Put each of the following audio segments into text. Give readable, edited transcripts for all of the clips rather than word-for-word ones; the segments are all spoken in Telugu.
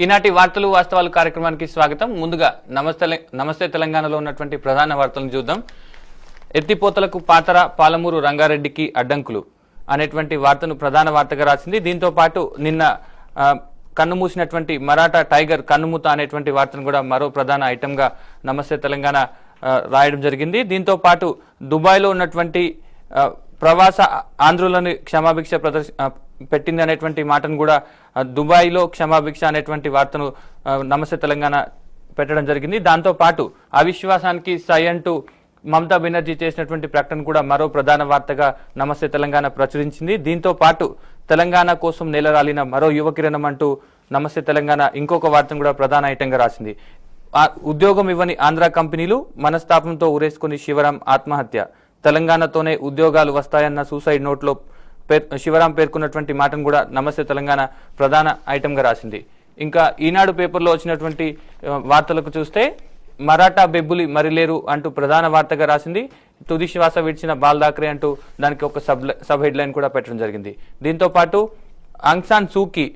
ఈనాటి వార్తలు వాస్తవాలు కార్యక్రమానికి స్వాగతం. ముందుగా నమస్తే తెలంగాణలో ఉన్నటువంటి ప్రధాన వార్తలను చూద్దాం. ఎత్తిపోతలకు పాతర, పాలమూరు రంగారెడ్డికి అడ్డంకులు అనేటువంటి వార్తను ప్రధాన వార్తగా రాసింది. దీంతో పాటు నిన్న కన్నుమూసినటువంటి మరాఠా టైగర్ కన్నుమూత అనేటువంటి వార్తను కూడా మరో ప్రధాన ఐటెంగా నమస్తే తెలంగాణ రాయడం జరిగింది. దీంతో పాటు దుబాయ్లో ఉన్నటువంటి ప్రవాస ఆంధ్రులను క్షమాభిక్ష పెట్టింది అనేటువంటి మాటను కూడా దుబాయ్లో క్షమాభిక్ష అనేటువంటి వార్తను నమస్తే తెలంగాణ పెట్టడం జరిగింది. దాంతో పాటు అవిశ్వాసానికి సై అంటూ మమతా బెనర్జీ చేసినటువంటి ప్రకటన కూడా మరో ప్రధాన వార్తగా నమస్తే తెలంగాణ ప్రచురించింది. దీంతో పాటు తెలంగాణ కోసం నేలరాలిన మరో యువకిరణం అంటూ నమస్తే తెలంగాణ ఇంకొక వార్తను కూడా ప్రధాన ఐటంగా రాసింది. ఉద్యోగం ఇవ్వని ఆంధ్ర కంపెనీలు మనస్తాపంతో ఉరేసుకుని శివరాం ఆత్మహత్య, తెలంగాణతోనే ఉద్యోగాలు వస్తాయన్న సూసైడ్ నోట్లో శివరాం పేర్కొన్నటువంటి మాటను కూడా నమస్తే తెలంగాణ ప్రధాన ఐటంగా రాసింది. ఇంకా ఈనాడు పేపర్లో వచ్చినటువంటి వార్తలకు చూస్తే మరాఠా బెబ్బులి మరిలేరు అంటూ ప్రధాన వార్తగా రాసింది. తుది శ్వాస విడిచిన బాల్ ఠాక్రే అంటూ దానికి ఒక సబ్ హెడ్లైన్ కూడా పెట్టడం జరిగింది. దీంతో పాటు ఆంగ్ సాన్ సూకీ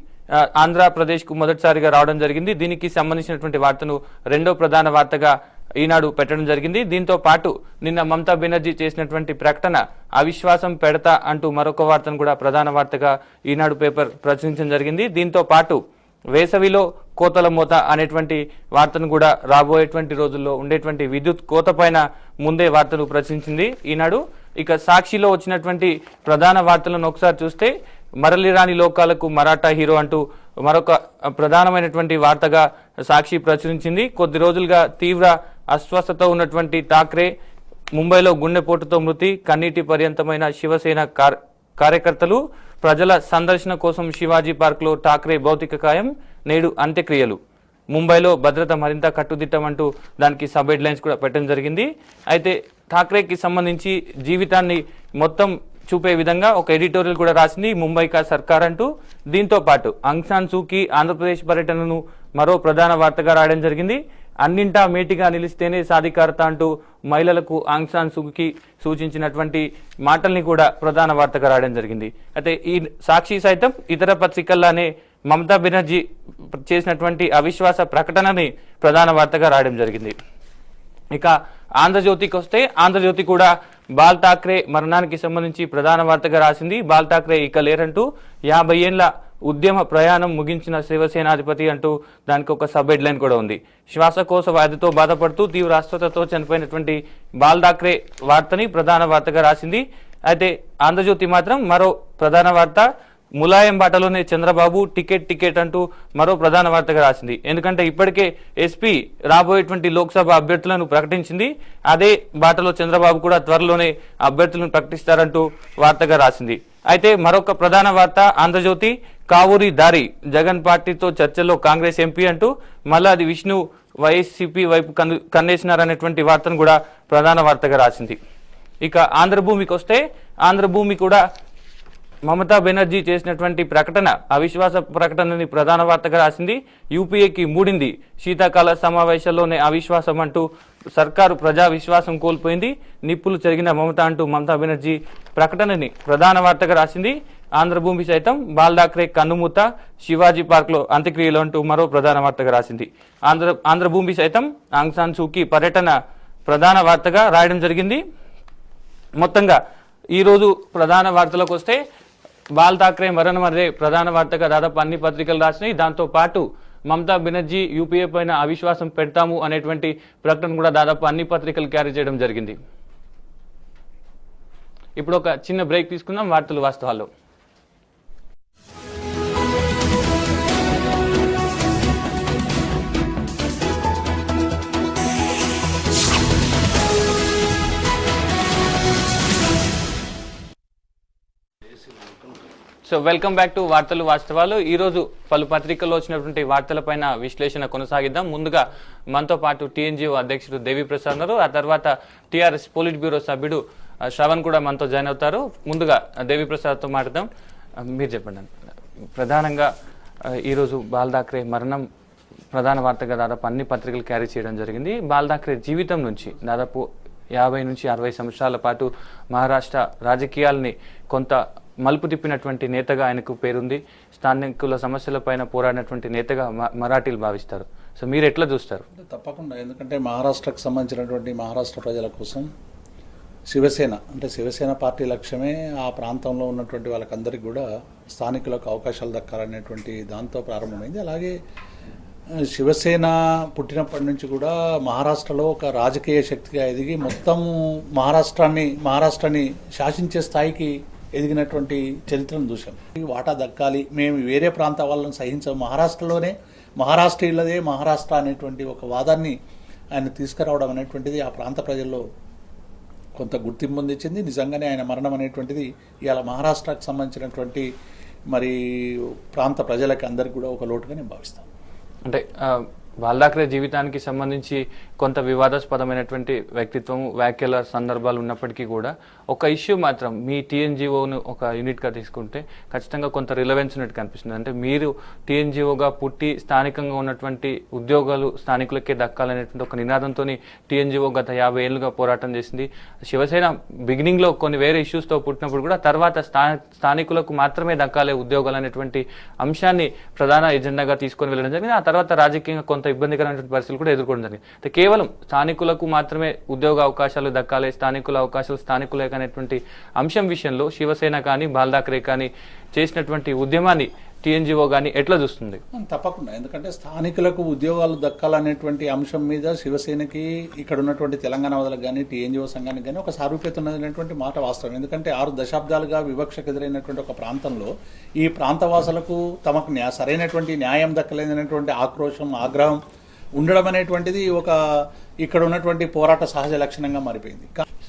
ఆంధ్రప్రదేశ్కు మొదటిసారిగా రావడం జరిగింది. దీనికి సంబంధించినటువంటి వార్తను రెండో ప్రధాన వార్తగా ఈనాడు పెట్టడం జరిగింది. దీంతో పాటు నిన్న మమతా బెనర్జీ చేసినటువంటి ప్రకటన అవిశ్వాసం పెడతా అంటూ మరొక వార్తను కూడా ప్రధాన వార్తగా ఈనాడు పేపర్ ప్రచురించడం జరిగింది. దీంతో పాటు వేసవిలో కోతల మోత అనేటువంటి వార్తను కూడా రాబోయేటువంటి రోజుల్లో ఉండేటువంటి విద్యుత్ కోత పైన ముందే వార్తను ప్రచురించింది ఈనాడు. ఇక సాక్షిలో వచ్చినటువంటి ప్రధాన వార్తలను ఒకసారి చూస్తే మరలిరాని లోకాలకు మరాఠా హీరో అంటూ మరొక ప్రధానమైనటువంటి వార్తగా సాక్షి ప్రచురించింది. కొద్ది రోజులుగా తీవ్ర అస్వస్థత ఉన్నటువంటి ఠాక్రే ముంబైలో గుండెపోటుతో మృతి, కన్నీటి పర్యంతమైన శివసేన కార్యకర్తలు, ప్రజల సందర్శన కోసం శివాజీ పార్క్లో ఠాక్రే భౌతిక కాయం, నేడు అంత్యక్రియలు, ముంబైలో భద్రత మరింత కట్టుదిట్టమంటూ దానికి సబ్ హెడ్లైన్స్ కూడా పెట్టడం జరిగింది. అయితే ఠాక్రేకి సంబంధించి జీవితాన్ని మొత్తం చూపే విధంగా ఒక ఎడిటోరియల్ కూడా రాసింది ముంబై కా సర్కార్ అంటూ. దీంతో పాటు ఆంగ్ సాన్ సూకీ ఆంధ్రప్రదేశ్ పర్యటనను మరో ప్రధాన వార్తగా రాయడం జరిగింది. అన్నింటా మేటిగా నిలిస్తేనే సాధికారత అంటూ మహిళలకు ఆంగ్ సాన్ సూకీ సూచించినటువంటి మాటల్ని కూడా ప్రధాన వార్తగా రాయడం జరిగింది. అయితే ఈ సాక్షి సైతం ఇతర పత్రికల్లానే మమతా బెనర్జీ చేసినటువంటి అవిశ్వాస ప్రకటనని ప్రధాన వార్తగా రాయడం జరిగింది. ఇక ఆంధ్రజ్యోతికి వస్తే ఆంధ్రజ్యోతి కూడా బాల్ ఠాక్రే మరణానికి సంబంధించి ప్రధాన వార్తగా రాసింది. బాల్ ఠాక్రే ఇక లేరంటూ 50 ఏళ్ల ఉద్యమ ప్రయాణం ముగించిన శివసేనాధిపతి అంటూ దానికి ఒక సబ్ హెడ్లైన్ కూడా ఉంది. శ్వాసకోశ వ్యాధితో బాధపడుతూ తీవ్ర అస్వస్థతతో చనిపోయినటువంటి బాల్ ఠాక్రే వార్తని ప్రధాన వార్తగా రాసింది. అయితే ఆంధ్రజ్యోతి మాత్రం మరో ప్రధాన వార్త ములాయం బాటలోనే చంద్రబాబు టికెట్ అంటూ మరో ప్రధాన వార్తగా రాసింది. ఎందుకంటే ఇప్పటికే ఎస్పీ రాబోయేటువంటి లోక్సభ అభ్యర్థులను ప్రకటించింది. అదే బాటలో చంద్రబాబు కూడా త్వరలోనే అభ్యర్థులను ప్రకటిస్తారంటూ వార్తగా రాసింది. అయితే మరొక ప్రధాన వార్త ఆంధ్రజ్యోతి కావూరి దారి, జగన్ పార్టీతో చర్చల్లో కాంగ్రెస్ ఎంపీ అంటూ మల్లాది విష్ణు వైసీపీ వైపు కన్నేసినారనేటువంటి వార్తను కూడా ప్రధాన వార్తగా రాసింది. ఇక ఆంధ్రభూమికి వస్తే ఆంధ్రభూమి కూడా మమతా బెనర్జీ చేసినటువంటి ప్రకటన అవిశ్వాస ప్రకటనని ప్రధాన వార్తగా రాసింది. యూపీఏకి మూడింది, శీతాకాల సమావేశాల్లోనే అవిశ్వాసం అంటూ సర్కారు ప్రజా విశ్వాసం కోల్పోయింది, నిప్పులు చెరిగిన మమత అంటూ మమతా బెనర్జీ ప్రకటనని ప్రధాన వార్తగా రాసింది. ఆంధ్రభూమి సైతం బాల్ ఠాక్రే కన్నుమూత, శివాజీ పార్క్లో అంత్యక్రియలు అంటూ మరో ప్రధాన వార్తగా రాసింది. ఆంధ్రభూమి సైతం ఆంగ్ సాన్ సూకీ పర్యటన ప్రధాన వార్తగా రాయడం జరిగింది. మొత్తంగా ఈరోజు ప్రధాన వార్తలకు వస్తే బాల్ ఠాక్రే మరణం అదే ప్రధాన వార్తగా దాదాపు అన్ని పత్రికలు రాసినాయి. దాంతో పాటు మమతా బెనర్జీ యూపీఏ పైన అవిశ్వాసం పెడతాము అనేటువంటి ప్రకటన కూడా దాదాపు అన్ని పత్రికలు క్యారీ చేయడం జరిగింది. ఇప్పుడు ఒక చిన్న బ్రేక్ తీసుకుందాం వార్తలు వాస్తవాల్లో. సో వెల్కమ్ బ్యాక్ టు వార్తలు వాస్తవాలు. ఈరోజు పలు పత్రికల్లో వచ్చినటువంటి వార్తలపైన విశ్లేషణ కొనసాగిద్దాం. ముందుగా మనతో పాటు టీఎన్జిఓ అధ్యక్షుడు దేవి ప్రసాద్ ఉన్నారు. ఆ తర్వాత టీఆర్ఎస్ పోలిట్ బ్యూరో సభ్యుడు శ్రవణ్ కూడా మనతో జాయిన్ అవుతారు. ముందుగా దేవి ప్రసాద్తో మాట్లాడదాం. మీరు చెప్పండి. ప్రధానంగా ఈరోజు బాల్ ఠాక్రే మరణం ప్రధాన వార్తగా దాదాపు అన్ని పత్రికలు క్యారీ చేయడం జరిగింది. బాల్ ఠాక్రే జీవితం నుంచి దాదాపు 50 నుంచి 60 సంవత్సరాల పాటు మహారాష్ట్ర రాజకీయాల్ని కొంత మలుపు తిప్పినటువంటి నేతగా ఆయనకు పేరుంది. స్థానికుల సమస్యలపైన పోరాడినటువంటి నేతగా మరాఠీలు భావిస్తారు. సో మీరు ఎట్లా చూస్తారు? తప్పకుండా, ఎందుకంటే మహారాష్ట్రకు సంబంధించినటువంటి మహారాష్ట్ర ప్రజల కోసం శివసేన అంటే శివసేన పార్టీ లక్ష్యమే ఆ ప్రాంతంలో ఉన్నటువంటి వాళ్ళకందరికీ కూడా స్థానికులకు అవకాశాలు దక్కాలనేటువంటి దాంతో ప్రారంభమైంది. అలాగే శివసేన పుట్టినప్పటి నుంచి కూడా మహారాష్ట్రలో ఒక రాజకీయ శక్తిగా ఎదిగి మొత్తం మహారాష్ట్రాన్ని శాసించే స్థాయికి ఎదిగినటువంటి చరిత్రను చూసాం. వాటా దక్కాలి, మేము వేరే ప్రాంత వాళ్ళని సహించాం, మహారాష్ట్రలోనే మహారాష్ట్రీయులదే మహారాష్ట్ర అనేటువంటి ఒక వాదాన్ని ఆయన తీసుకురావడం అనేటువంటిది ఆ ప్రాంత ప్రజల్లో కొంత గుర్తింపు పొందించింది. నిజంగానే ఆయన మరణం అనేటువంటిది ఇవాళ మహారాష్ట్రకు సంబంధించినటువంటి మరి ప్రాంత ప్రజలకి అందరికీ కూడా ఒక లోటుగా నేను భావిస్తాను. అంటే బాల్ ఠాక్రే జీవితానికి సంబంధించి కొంత వివాదాస్పదమైనటువంటి వ్యక్తిత్వం వ్యాఖ్యల సందర్భాలు ఉన్నప్పటికీ కూడా ఒక ఇష్యూ మాత్రం మీ టీఎన్జిఓను ఒక యూనిట్గా తీసుకుంటే ఖచ్చితంగా కొంత రిలవెన్స్ ఉన్నట్టు కనిపిస్తుంది. అంటే మీరు టీఎన్జిఓగా పుట్టి స్థానికంగా ఉన్నటువంటి ఉద్యోగాలు స్థానికులకే దక్కాలనేటువంటి ఒక నినాదంతో టీఎన్జిఓ గత 50 ఏళ్లుగా పోరాటం చేసింది. శివసేన బిగినింగ్లో కొన్ని వేరే ఇష్యూస్తో పుట్టినప్పుడు కూడా తర్వాత స్థానికులకు మాత్రమే దక్కాలే ఉద్యోగాలు అనేటువంటి అంశాన్ని ప్రధాన ఎజెండాగా తీసుకొని వెళ్ళడం జరిగింది. ఆ తర్వాత రాజకీయంగా కొంత ఇబ్బందికరమైనటువంటి పరిస్థితులు కూడా ఎదుర్కోవడం జరిగింది. కేవలం స్థానికులకు మాత్రమే ఉద్యోగ అవకాశాలు దక్కాలి, స్థానికుల అవకాశాలు స్థానికులే అనేటువంటి అంశం విషయంలో శివసేన కానీ బాల్ ఠాక్రే కానీ చేసినటువంటి ఉద్యమాన్ని టీఎన్జిఓ కానీ ఎట్లా చూస్తుంది? తప్పకుండా, ఎందుకంటే స్థానికులకు ఉద్యోగాలు దక్కాలనేటువంటి అంశం మీద శివసేనకి ఇక్కడ ఉన్నటువంటి తెలంగాణ వదలకు కానీ టీఎన్జిఓ సంఘానికి కానీ ఒక సారూప్యత ఉన్నటువంటి మాట వాస్తవం. ఎందుకంటే 6 దశాబ్దాలుగా వివక్షకు ఎదురైనటువంటి ఒక ప్రాంతంలో ఈ ప్రాంతవాసులకు తమకు సరైనటువంటి న్యాయం దక్కలేదనేటువంటి ఆక్రోశం, ఆగ్రహం ఉండడం అనేటువంటిది ఒక ఇక్కడ ఉన్నటువంటి పోరాట సహజ లక్షణంగా మారిపోయింది.